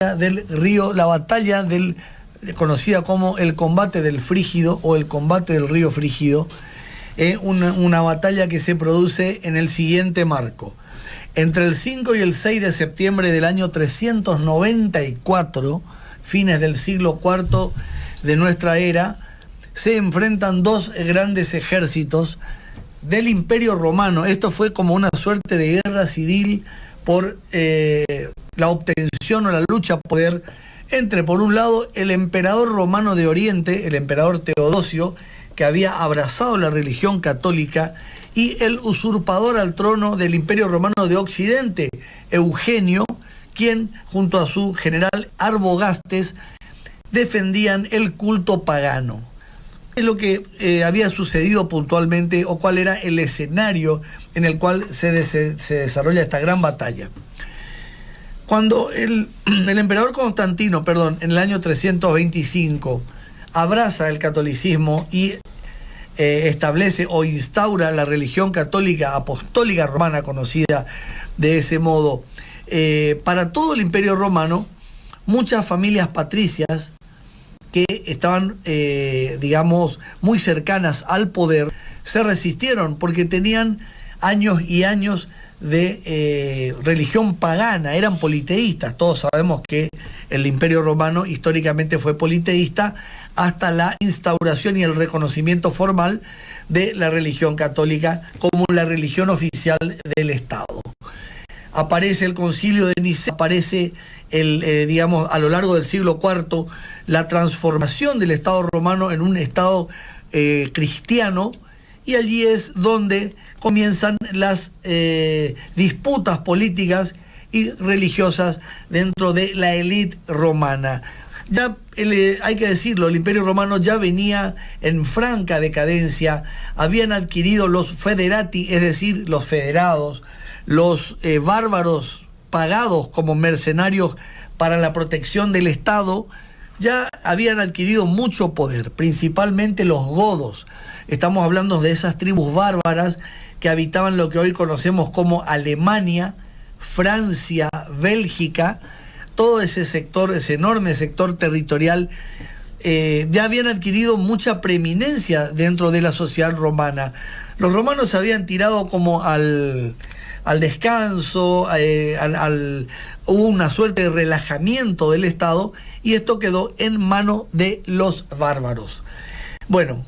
del río, la batalla conocida como el combate del Frígido o el combate del río Frígido, una batalla que se produce en el siguiente marco. Entre el 5 y el 6 de septiembre del año 394, fines del siglo IV de nuestra era, se enfrentan dos grandes ejércitos del Imperio Romano. Esto fue como una suerte de guerra civil por la obtención o la lucha por poder entre, por un lado, el emperador romano de Oriente, el emperador Teodosio, que había abrazado la religión católica, y el usurpador al trono del Imperio Romano de Occidente, Eugenio, quien, junto a su general Arbogastes, defendían el culto pagano. Es lo que había sucedido puntualmente, o cuál era el escenario en el cual se desarrolla esta gran batalla. Cuando el emperador Constantino, en el año 325, abraza el catolicismo y establece o instaura la religión católica apostólica romana, conocida de ese modo, para todo el Imperio Romano, muchas familias patricias que estaban, muy cercanas al poder, se resistieron porque tenían años y años de religión pagana, eran politeístas. Todos sabemos que el Imperio Romano históricamente fue politeísta hasta la instauración y el reconocimiento formal de la religión católica como la religión oficial del Estado. Aparece el Concilio de Nicea, aparece a lo largo del siglo IV la transformación del Estado romano en un Estado cristiano, y allí es donde comienzan las disputas políticas y religiosas dentro de la élite romana. Ya hay que decirlo, el Imperio Romano ya venía en franca decadencia. Habían adquirido los federati, es decir, los federados, los bárbaros pagados como mercenarios para la protección del Estado, ya habían adquirido mucho poder, principalmente los godos. Estamos hablando de esas tribus bárbaras que habitaban lo que hoy conocemos como Alemania, Francia, Bélgica, todo ese sector, ese enorme sector territorial, ya habían adquirido mucha preeminencia dentro de la sociedad romana. Los romanos se habían tirado como al descanso, hubo una suerte de relajamiento del Estado, y esto quedó en manos de los bárbaros. Bueno,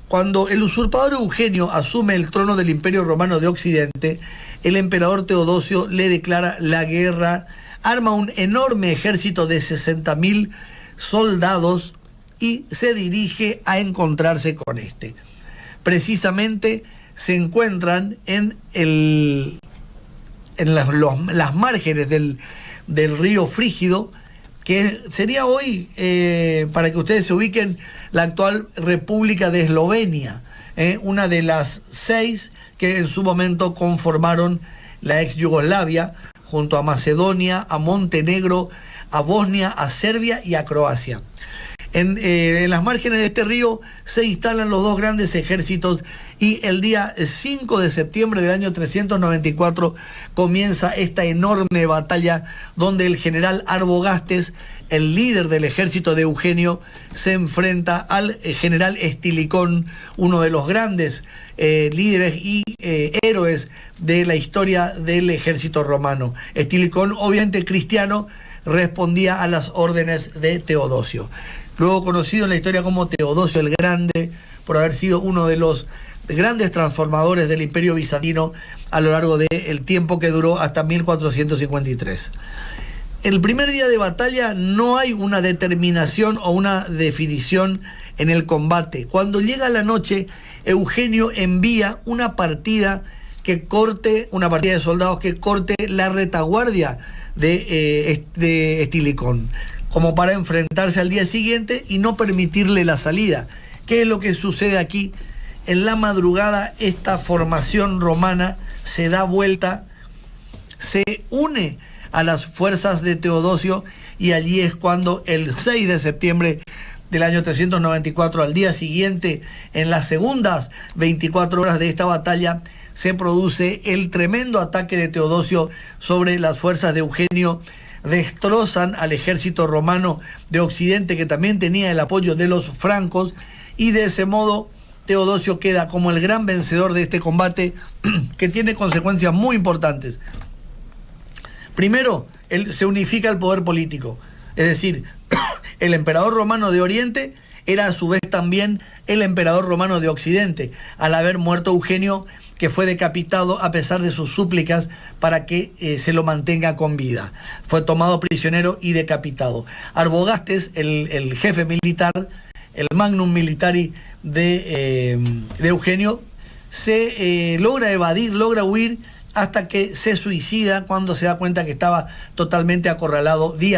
cuando el usurpador Eugenio asume el trono del Imperio Romano de Occidente, el emperador Teodosio le declara la guerra, arma un enorme ejército de 60.000 soldados y se dirige a encontrarse con este. Precisamente se encuentran en las márgenes del río Frígido, que sería hoy, para que ustedes se ubiquen, la actual República de Eslovenia, una de las 6 que en su momento conformaron la ex Yugoslavia, junto a Macedonia, a Montenegro, a Bosnia, a Serbia y a Croacia. En las márgenes de este río se instalan los dos grandes ejércitos, y el día 5 de septiembre del año 394 comienza esta enorme batalla donde el general Arbogastes, el líder del ejército de Eugenio, se enfrenta al general Estilicón, uno de los grandes líderes y héroes de la historia del ejército romano. Estilicón, obviamente cristiano, respondía a las órdenes de Teodosio, luego conocido en la historia como Teodosio el Grande, por haber sido uno de los grandes transformadores del Imperio Bizantino a lo largo del tiempo que duró hasta 1453. El primer día de batalla no hay una determinación o una definición en el combate. Cuando llega la noche, Eugenio envía una partida de soldados que corte la retaguardia de Estilicón, como para enfrentarse al día siguiente y no permitirle la salida. ¿Qué es lo que sucede aquí? En la madrugada, esta formación romana se da vuelta, se une a las fuerzas de Teodosio, y allí es cuando el 6 de septiembre del año 394, al día siguiente, en las segundas 24 horas de esta batalla, se produce el tremendo ataque de Teodosio sobre las fuerzas de Eugenio, destrozan al ejército romano de Occidente, que también tenía el apoyo de los francos, y de ese modo Teodosio queda como el gran vencedor de este combate, que tiene consecuencias muy importantes. Primero, se unifica el poder político, es decir, el emperador romano de Oriente era a su vez también el emperador romano de Occidente, al haber muerto Eugenio, que fue decapitado a pesar de sus súplicas para que se lo mantenga con vida. Fue tomado prisionero y decapitado. Arbogastes, el jefe militar, el magnum militari de Eugenio, se logra evadir, logra huir, hasta que se suicida cuando se da cuenta que estaba totalmente acorralado días